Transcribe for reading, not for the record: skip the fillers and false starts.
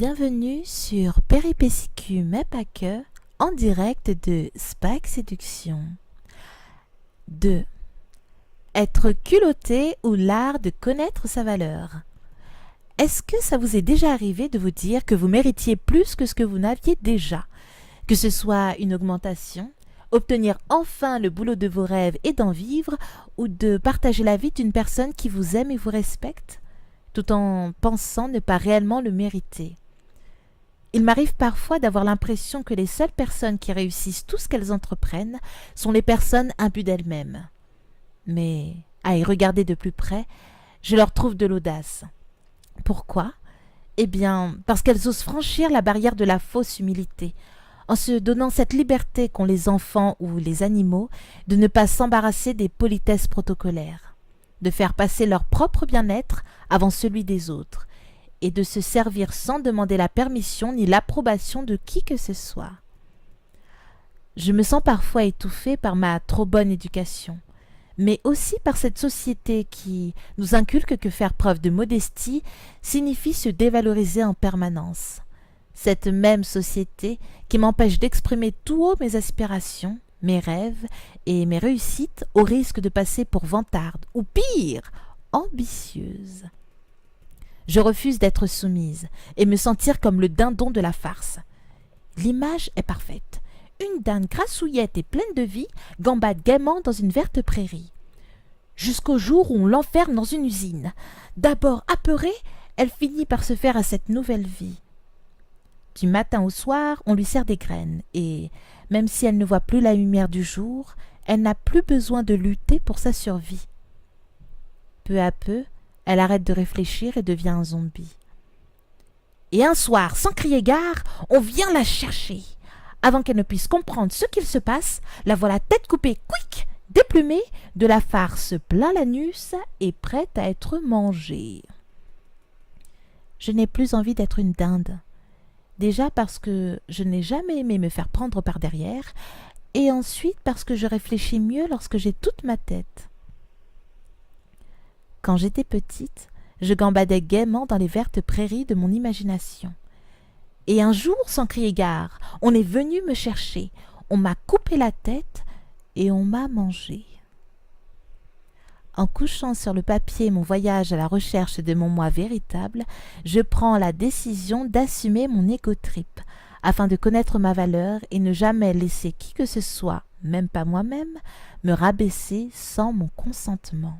Bienvenue sur Péripéties mais pas que, en direct de Spike Séduction. 2. Être culotté ou l'art de connaître sa valeur. Est-ce que ça vous est déjà arrivé de vous dire que vous méritiez plus que ce que vous n'aviez déjà? Que ce soit une augmentation, obtenir enfin le boulot de vos rêves et d'en vivre, ou de partager la vie d'une personne qui vous aime et vous respecte, tout en pensant ne pas réellement le mériter. Il m'arrive parfois d'avoir l'impression que les seules personnes qui réussissent tout ce qu'elles entreprennent sont les personnes imbues d'elles-mêmes. Mais, à y regarder de plus près, je leur trouve de l'audace. Pourquoi ? Eh bien, parce qu'elles osent franchir la barrière de la fausse humilité, en se donnant cette liberté qu'ont les enfants ou les animaux de ne pas s'embarrasser des politesses protocolaires, de faire passer leur propre bien-être avant celui des autres, et de se servir sans demander la permission ni l'approbation de qui que ce soit. Je me sens parfois étouffée par ma trop bonne éducation, mais aussi par cette société qui nous inculque que faire preuve de modestie signifie se dévaloriser en permanence. Cette même société qui m'empêche d'exprimer tout haut mes aspirations, mes rêves et mes réussites au risque de passer pour vantarde ou pire, ambitieuse. Je refuse d'être soumise et me sentir comme le dindon de la farce. L'image est parfaite. Une dinde grassouillette et pleine de vie gambade gaiement dans une verte prairie. Jusqu'au jour où on l'enferme dans une usine. D'abord apeurée, elle finit par se faire à cette nouvelle vie. Du matin au soir, on lui sert des graines et, même si elle ne voit plus la lumière du jour, elle n'a plus besoin de lutter pour sa survie. Peu à peu, elle arrête de réfléchir et devient un zombie. Et un soir, sans crier gare, on vient la chercher. Avant qu'elle ne puisse comprendre ce qu'il se passe, la voilà tête coupée, quick, déplumée, de la farce plein l'anus et prête à être mangée. Je n'ai plus envie d'être une dinde. Déjà parce que je n'ai jamais aimé me faire prendre par derrière, et ensuite parce que je réfléchis mieux lorsque j'ai toute ma tête. Quand j'étais petite, je gambadais gaiement dans les vertes prairies de mon imagination. Et un jour, sans crier gare, on est venu me chercher, on m'a coupé la tête et on m'a mangée. En couchant sur le papier mon voyage à la recherche de mon moi véritable, je prends la décision d'assumer mon égo-trip, afin de connaître ma valeur et ne jamais laisser qui que ce soit, même pas moi-même, me rabaisser sans mon consentement.